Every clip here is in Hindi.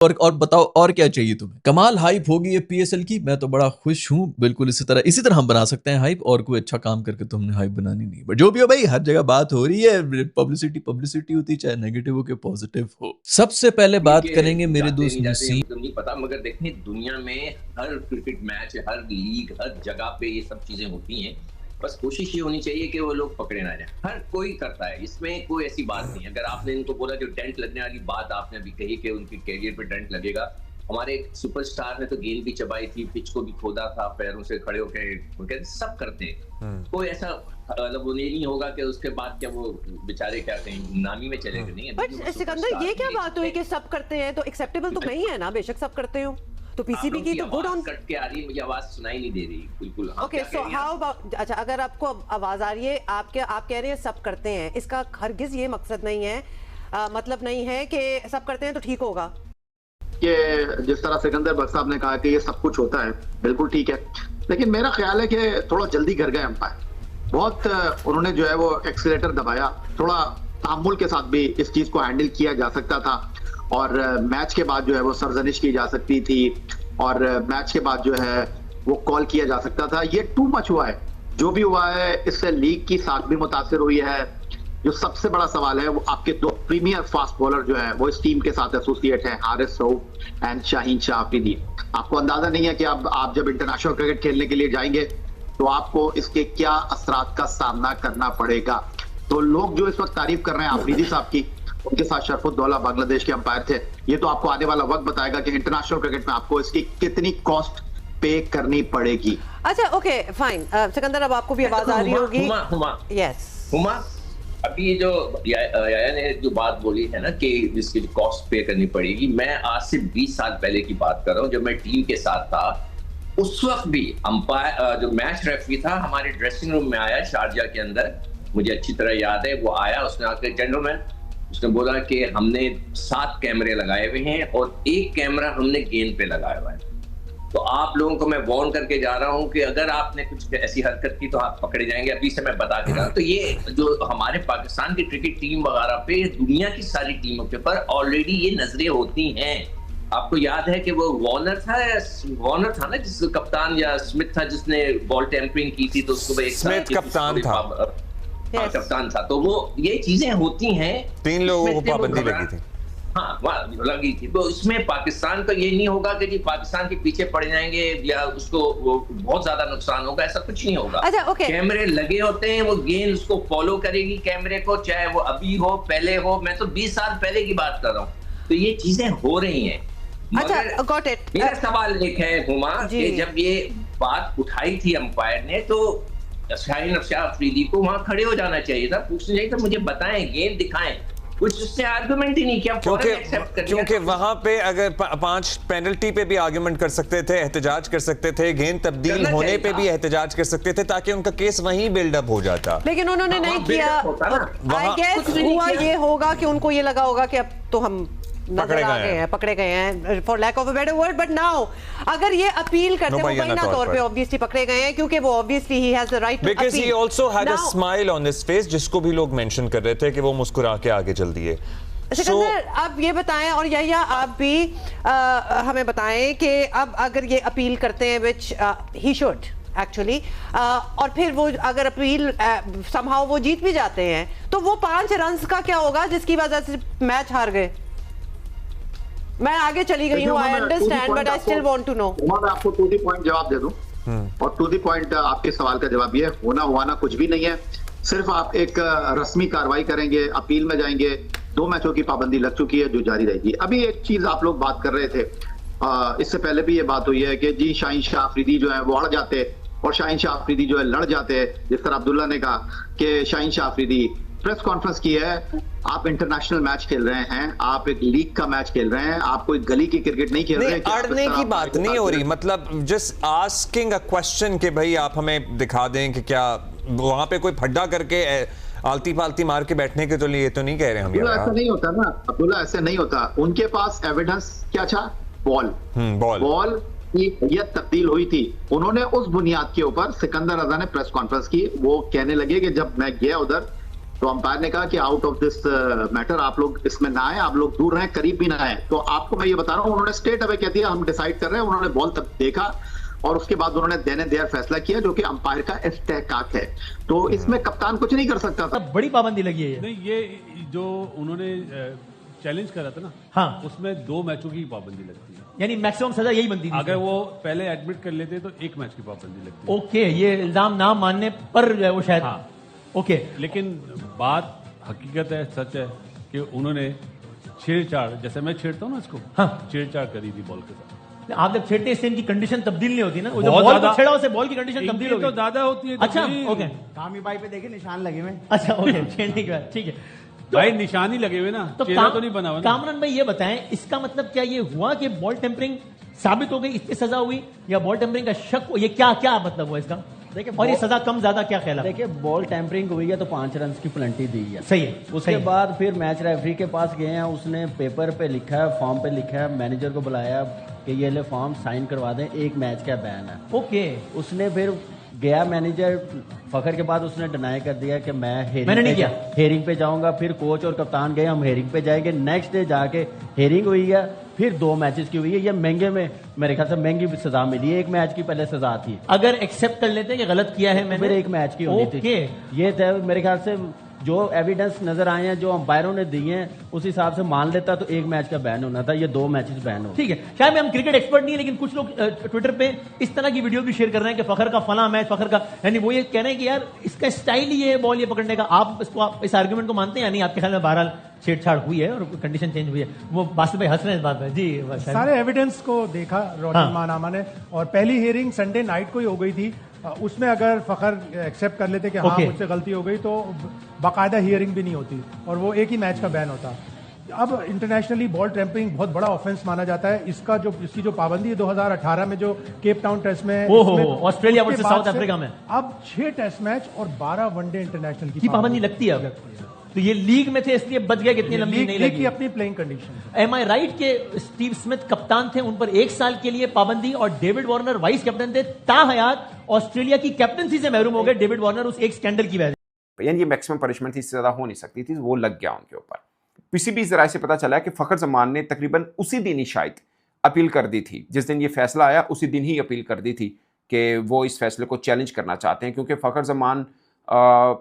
और बताओ और क्या चाहिए तुम्हें? कमाल हाइप होगी ये पीएसएल की, मैं तो बड़ा खुश हूँ। बिल्कुल इसी तरह हम बना सकते हैं हाइप, और कोई अच्छा काम करके तो हमने हाइप बनानी नहीं। बट जो भी हो भाई, हर जगह बात हो रही है, पब्लिसिटी होती है, चाहे नेगेटिव हो के पॉजिटिव हो। सबसे पहले बात के करेंगे मेरे जाते दोस्त नहीं जाते नसीम। हमको नहीं पता, मगर देखें दुनिया में हर क्रिकेट मैच, हर लीग, हर जगह पे ये सब चीजें होती हैं। बस कोशिश ये होनी चाहिए कि वो लोग पकड़े ना जाए। हर कोई करता है, इसमें कोई ऐसी बात नहीं। अगर आपने इनको बोला कि डेंट लगने वाली बात आपने अभी कही कि उनके कैरियर पे डेंट लगेगा, हमारे सुपरस्टार ने तो गेंद भी चबाई थी, पिच को भी खोदा था, पैरों से खड़े होकर सब करते हैं। कोई ऐसा मतलब वो नहीं होगा कि उसके बाद क्या वो बेचारे क्या कहीं नामी में चले गए। नहीं, बट सिकंदर ये क्या बात हुई कि सब करते हैं तो एक्सेप्टेबल तो नहीं है ना? बेशक सब करते हो तो पीसीबी की तो गुड ऑन। कट के आ रही है, मुझे आवाज सुनाई नहीं दे रही बिल्कुल। ओके, सो हाउ अबाउट, अच्छा अगर आपको आवाज आ रही है, आप कह रहे हैं सब करते हैं, इसका हरगिज ये मकसद नहीं है, मतलब नहीं है कि सब करते हैं तो ठीक होगा। कि जिस तरह सिकंदर बख्श साहब ने कहा कि ये सब कुछ होता है, बिल्कुल ठीक है, लेकिन मेरा ख्याल है कि थोड़ा जल्दी कर गए अंपायर। बहुत उन्होंने जो है वो एक्सीलेटर दबाया, थोड़ा तामुल के साथ भी इस चीज को हैंडल किया जा सकता था, और मैच के बाद जो है वो सरजनिश की जा सकती थी, और मैच के बाद जो है वो कॉल किया जा सकता था। ये टू मच हुआ है जो भी हुआ है, इससे लीग की साख भी मुतासिर हुई है। जो सबसे बड़ा सवाल है वो आपके दो प्रीमियर फास्ट बॉलर जो है वो इस टीम के साथ एसोसिएट हैं, हारिस रऊफ एंड शाहीन शाह अफरीदी। आपको अंदाजा नहीं है कि अब आप जब इंटरनेशनल क्रिकेट खेलने के लिए जाएंगे तो आपको इसके क्या असरात का सामना करना पड़ेगा। तो लोग जो इस वक्त तारीफ कर रहे हैं अफरीदी साहब की, उनके साथ शरफुद्दौला बांग्लादेश के अंपायर थे, ये तो आपको आने वाला वक्त बताएगा कि इंटरनेशनल क्रिकेट में आपको इसकी कितनी कॉस्ट पे करनी पड़ेगी। अच्छा ओके फाइन, सिकंदर अब आपको भी आवाज आ रही होगी। यस हुमा, अभी ये जो याया ने जो बात बोली है ना कि जिसकी कॉस्ट पे करनी पड़ेगी, मैं आज से 20 साल पहले की बात कर रहा हूँ, जब मैं टीम के साथ था। उस वक्त भी अंपायर जो मैच रेफरी था हमारे ड्रेसिंग रूम में आया शारजा के अंदर, मुझे अच्छी तरह याद है। वो आया, उसने आकर जेंटलमैन, उसने बोला कि हमने 7 कैमरे लगाए हुए हैं और 1 कैमरा हमने गेंद पे लगाया हुआ है, तो आप लोगों को मैं वार्न करके जा रहा हूं कि अगर आपने कुछ ऐसी हरकत की तो आप पकड़े जाएंगे। अभी से मैं बता के जा रहा हूं। तो ये जो हमारे पाकिस्तान की क्रिकेट टीम वगैरह पे, दुनिया की सारी टीमों के ऊपर ऑलरेडी ये नजरें होती हैं। आपको याद है कि वो वार्नर था ना, जिस कप्तान या स्मिथ था जिसने बॉल टेम्परिंग की थी, तो उसको स्मिथ कप्तान था। कप्तान था। तो वो ये चीजें होती हैं, 3 लोगों को पाबंदी लगी थी। हाँ लगी थी। तो इसमें पाकिस्तान का ये नहीं होगा कि जी पाकिस्तान के पीछे पड़ जाएंगे या उसको बहुत ज्यादा नुकसान होगा, ऐसा कुछ नहीं होगा। अच्छा, okay. कैमरे लगे होते हैं, वो गेंद उसको फॉलो करेगी कैमरे को, चाहे वो अभी हो पहले हो। मैं तो 20 साल पहले की बात कर रहा हूँ। तो ये चीजें हो रही हैं। अच्छा, got it. मेरा सवाल एक है हुमा, कि जब ये बात उठाई थी अंपायर ने, तो शाहीन शाह अफरीदी को वहां खड़े हो जाना चाहिए था, पूछना चाहिए था मुझे बताएं, गेंद दिखाएं, कुछ उससे आर्गुमेंट ही नहीं किया। क्योंकि वहां पे अगर 5 पेनल्टी पे भी आर्गुमेंट कर सकते थे, एहतजाज कर सकते थे, गेंद तब्दील होने पे भी एहतजाज कर सकते थे, ताकि उनका केस वहीं बिल्डअप हो जाता। लेकिन उन्होंने नहीं किया। आई गेस हुआ ये होगा कि उनको ये लगा होगा कि अब तो हम पकड़े गए हैं for lack of a better word. But now अगर ये अपील करते मुबैना तौर पे ऑब्वियसली पकड़े गए हैं, क्योंकि वो obviously he has the right to appeal, because he also had a smile on his face, जिसको भी लोग मेंशन कर रहे थे कि वो मुस्कुरा के आगे चल दिए। सिकंदर आप ये बताएं, और यहिया आप भी हमें बताएं कि अब अगर ये अपील करते हैं, विच ही शुड एक्चुअली, और फिर वो अगर अपील समहाउ वो जीत भी जाते हैं, तो वो 5 रन्स का क्या होगा जिसकी वजह से मैच हार गए? मैं आगे चली गई हूँ, I understand, but I still want to know. मैं आपको टू द पॉइंट जवाब दे दूं, और टू द पॉइंट आपके सवाल का जवाब ये होना हुआना कुछ भी नहीं है। सिर्फ आप एक रस्मी कार्रवाई करेंगे, अपील में जाएंगे, 2 मैचों की पाबंदी लग चुकी है जो जारी रहेगी। अभी एक चीज आप लोग बात कर रहे थे, इससे पहले भी ये बात हुई है कि जी शाहीन शाह अफरीदी जो है वो अड़ जाते और शाहीन शाह अफरीदी जो है लड़ जाते। जिस तरह अब्दुल्ला ने कहा कि शाहीन शाह अफरीदी प्रेस कॉन्फ्रेंस की है, आप इंटरनेशनल मैच खेल रहे हैं, आप एक लीग का मैच खेल रहे हैं, आप कोई गली की क्रिकेट नहीं खेल रहे हैं। अड़ने की बात नहीं हो रही, मतलब जस्ट आस्किंग अ क्वेश्चन कि भाई आप हमें दिखा दें कि क्या वहां पे कोई फड्डा करके आलती पालती मार के बैठने के तो लिए तो नहीं कह रहे हम। ऐसा नहीं होता ना अब्दुल्ला, ऐसे नहीं होता। उनके पास एविडेंस क्या था? बॉल की हैयत तब्दील हुई थी। उन्होंने उस बुनियाद के ऊपर, सिकंदर रजा ने प्रेस कॉन्फ्रेंस की, वो कहने लगे कि जब मैं गया उधर तो अंपायर ने कहा कि आउट ऑफ दिस मैटर आप लोग इसमें ना आए, आप लोग दूर रहें, करीब भी ना आए। तो आपको मैं ये बता रहा हूँ, उन्होंने स्ट्रेट अवे कह दिया हम डिसाइड कर रहे हैं। उन्होंने बॉल तक देखा और उसके बाद उन्होंने देने देर फैसला किया, जो कि अंपायर का इस्तेहकाक है। तो इसमें कप्तान कुछ नहीं कर सकता था। बड़ी पाबंदी लगी है ये। नहीं, ये जो उन्होंने चैलेंज करा था ना, हाँ, उसमें 2 मैचों की पाबंदी लगती है। यानी मैक्सिमम सजा यही बनती थी। अगर वो पहले एडमिट कर लेते तो 1 मैच की पाबंदी लगती है। ओके, ये इल्जाम ना मानने पर जो है वो शायद, हाँ। ओके, लेकिन बात हकीकत है, सच है कि उन्होंने छेड़छाड़, जैसे मैं छेड़ता हूँ ना इसको, हाँ, छेड़छाड़ करी थी बॉल के साथ। आप जब छेड़ते इससे इनकी कंडीशन तब्दील नहीं होती ना, वो जो बहुत बॉल को ज्यादा- छेड़ा उससे बॉल की कंडीशन तब्दील इनकी होगी तो ज्यादा होती है। अच्छा, ओके, कामी भाई पे देखे निशान लगे हुए। अच्छा, ओके, छेड़ने के बाद ठीक है। भाई निशान ही लगे हुए ना, तो चेहरा तो नहीं बना हुआ ना। कामरान भाई ये बताएं, इसका मतलब क्या ये हुआ कि बॉल टेम्परिंग साबित हो गई, इससे सजा हुई, या बॉल टेम्परिंग का शक, ये क्या क्या मतलब हुआ इसका? देखिए, और ये सजा कम ज्यादा क्या ख्याल है? देखिए, बॉल टैंपरिंग हुई है तो 5 रन की पेनल्टी दी है। सही है, उसके बाद फिर मैच रेफरी के पास गए हैं, उसने पेपर पे लिखा है, फॉर्म पे लिखा है, मैनेजर को बुलाया कि ये ले फॉर्म साइन करवा दें, 1 मैच का बैन है। ओके, उसने फिर गया मैनेजर फखर के बाद उसने डिनाई कर दिया कि मैं मैंने नहीं किया। हेयरिंग पे जाऊंगा। फिर कोच और कप्तान गए, हम हेयरिंग पे जाएंगे। नेक्स्ट डे जाके हेयरिंग हुई है, फिर 2 मैचेस की हुई है। ये महंगे में मेरे ख्याल से महंगी भी सजा मिली है, 1 मैच की पहले सजा थी। अगर एक्सेप्ट कर लेते हैं कि गलत किया है मैंने, फिर 1 मैच की होनी थी। ये थे मेरे ख्याल से जो एविडेंस नजर आए हैं, जो अंपायरों ने दिए हैं, उस हिसाब से मान लेता तो 1 मैच का बैन होना था, ये 2 मैचेस बैन हो। ठीक है, शायद हम क्रिकेट एक्सपर्ट नहीं है, लेकिन कुछ लोग ट्विटर पे इस तरह की वीडियो भी शेयर कर रहे हैं कि फखर का फला मैच, फखर का, यानी वो ये कह रहे हैं कि यार इसका स्टाइल ही है बॉल ये पकड़ने का। आप इसको, आप इस आर्गुमेंट को मानते हैं या नहीं? आपके ख्याल में बहरहाल छेड़छाड़ हुई है और कंडीशन चेंज हुई है। वो बासित भाई हंस रहे हैं इस बात में जी। सारे एविडेंस को देखा रोशन मानामा ने, और पहली हियरिंग संडे नाइट को ही हो गई थी। उसमें अगर फखर एक्सेप्ट कर लेते कि हाँ मुझसे गलती हो गई, तो बाकायदा हियरिंग भी नहीं होती और वो 1 ही मैच का बैन होता। अब इंटरनेशनली बॉल टेम्परिंग बहुत बड़ा ऑफेंस माना जाता है। इसकी जो पाबंदी है 2018 में जो केप टाउन टेस्ट में ऑस्ट्रेलिया वर्सेस साउथ अफ्रीका में, अब 6 टेस्ट मैच और 12 वनडे इंटरनेशनल की पाबंदी लगती है अब। तो ये लीग में थे इसलिए बच गया, कितनी लंबी नहीं लगी। अपनी प्लेइंग कंडीशन। एम आई राइट के स्टीव स्मिथ कप्तान थे, उन पर 1 साल के लिए पाबंदी, और डेविड वार्नर वाइस कैप्टन थे। ताहयात ऑस्ट्रेलिया की कैप्टनसी से महरूम हो गए डेविड वार्नर उस एक स्कैंडल की वजह से। यानी ये मैक्सिमम पनिशमेंट थी, इससे ज्यादा हो नहीं सकती थी, वो लग गया उनके ऊपर। पीसीबी जराये से पता चला कि फखर जमान ने तकरीबन उसी दिन ही शायद अपील कर दी थी, जिस दिन ये फैसला आया उसी दिन ही अपील कर दी थी कि वो इस फैसले को चैलेंज करना चाहते हैं, क्योंकि फखर जमान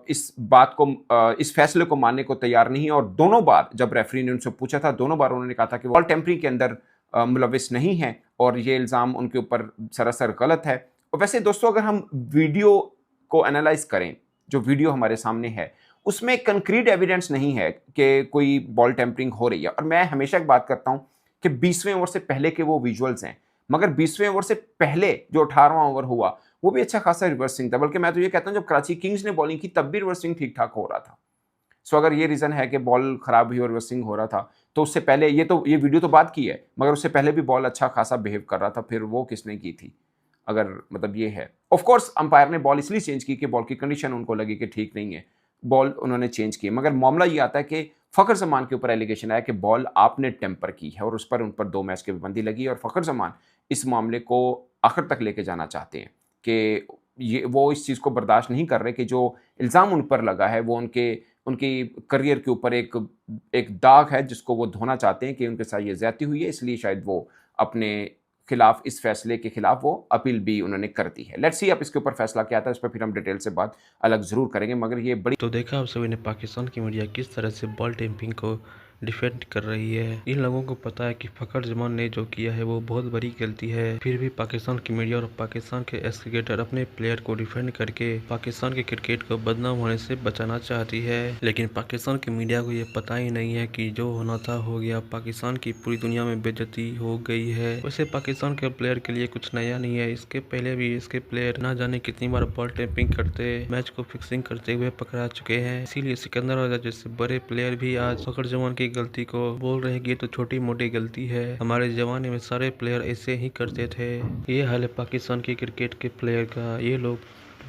इस फैसले को मानने को तैयार नहीं है। और दोनों बार जब रेफरी ने उनसे पूछा था, दोनों बार उन्होंने कहा था कि बॉल टेम्परिंग के अंदर मुलविस नहीं है और ये इल्ज़ाम उनके ऊपर सरासर गलत है। और वैसे दोस्तों, अगर हम वीडियो को एनालाइज करें, जो वीडियो हमारे सामने है, उसमें कंक्रीट एविडेंस नहीं है कि कोई बॉल टेम्परिंग हो रही है। और मैं हमेशा एक बात करता हूं कि 20वें ओवर से पहले के वो विजुअल्स हैं, मगर 20वें ओवर से पहले जो 18वां ओवर हुआ वो भी अच्छा खासा रिवर्स स्विंग था। बल्कि मैं तो ये कहता हूं, जब कराची किंग्स ने बॉलिंग की तब भी रिवर्स स्विंग ठीक ठाक हो रहा था। सो अगर ये रीजन है कि बॉल खराब हुई और रिवर्स स्विंग हो रहा था, तो उससे पहले ये वीडियो तो बात की है, मगर उससे पहले भी बॉल अच्छा खासा बिहेव कर रहा था। फिर वो किसने की थी, अगर मतलब ये है। ऑफ कोर्स अंपायर ने बॉल इसलिए चेंज की कि बॉल की कंडीशन उनको लगी कि ठीक नहीं है, बॉल उन्होंने चेंज की। मगर मामला ये आता है कि फखर जमान के ऊपर एलिगेशन आया कि बॉल आपने टेम्पर की है और उस पर उन पर 2 मैच की पाबंदी लगी। और फखर जमान इस मामले को आखिर तक लेके जाना चाहते हैं कि वो इस चीज़ को बर्दाश्त नहीं कर रहे कि जो इल्ज़ाम उन पर लगा है वो उनकी करियर के ऊपर एक दाग है जिसको वो धोना चाहते हैं कि उनके साथ ये ज्यादती हुई है। इसलिए शायद वो अपने खिलाफ, इस फैसले के खिलाफ वो अपील भी उन्होंने कर दी है। लेट्स सी अब इसके ऊपर फैसला क्या आता है, इस पर फिर हम डिटेल से बात अलग जरूर करेंगे। मगर ये बड़ी तो देखा आप सभी ने पाकिस्तान की मीडिया किस तरह से बॉल टेम्पिंग को डिफेंड कर रही है। इन लोगों को पता है कि फखर जमान ने जो किया है वो बहुत बड़ी गलती है, फिर भी पाकिस्तान की मीडिया और पाकिस्तान के एक्स क्रिकेटर अपने प्लेयर को डिफेंड करके पाकिस्तान के क्रिकेट को बदनाम होने से बचाना चाहती है। लेकिन पाकिस्तान की मीडिया को ये पता ही नहीं है कि जो होना था हो गया, पाकिस्तान की पूरी दुनिया में बेइज्जती हो गई है। वैसे पाकिस्तान के प्लेयर के लिए कुछ नया नहीं है, इसके पहले भी इसके प्लेयर ना जाने कितनी बार बॉल टेम्पिंग करते, मैच को फिक्सिंग करते हुए पकड़ा चुके हैं। इसीलिए सिकंदर राजा जैसे बड़े प्लेयर भी आज फखर जमान की गलती को बोल रहे कि ये तो छोटी मोटी गलती है, हमारे जमाने में सारे प्लेयर ऐसे ही करते थे। ये हाल है पाकिस्तान के क्रिकेट के प्लेयर का। ये लोग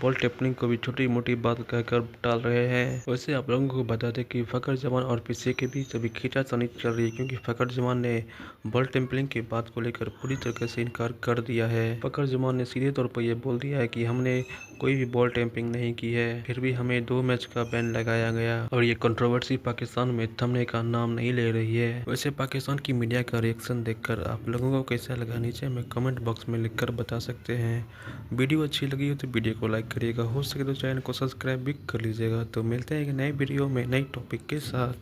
बॉल टेम्परिंग को भी छोटी मोटी बात कहकर टाल रहे हैं। वैसे आप लोगों को बता दें कि फ़खर जमान और पीछे के बीच अभी खींचातानी चल रही है, क्योंकि फ़खर जमान ने बॉल टेम्परिंग की बात को लेकर पूरी तरीके से इनकार कर दिया है। फ़खर जमान ने सीधे तौर पर यह बोल दिया है कि हमने कोई भी बॉल टेम्परिंग नहीं की है, फिर भी हमें 2 मैच का बैन लगाया गया और ये कंट्रोवर्सी पाकिस्तान में थमने का नाम नहीं ले रही है। वैसे पाकिस्तान की मीडिया का रिएक्शन देखकर आप लोगों को कैसा लगा, नीचे में कमेंट बॉक्स में लिखकर बता सकते हैं। वीडियो अच्छी लगी हो तो वीडियो को लाइक करिएगा, हो सके तो चैनल को सब्सक्राइब भी कर लीजिएगा। तो मिलते हैं एक नए वीडियो में नई टॉपिक के साथ।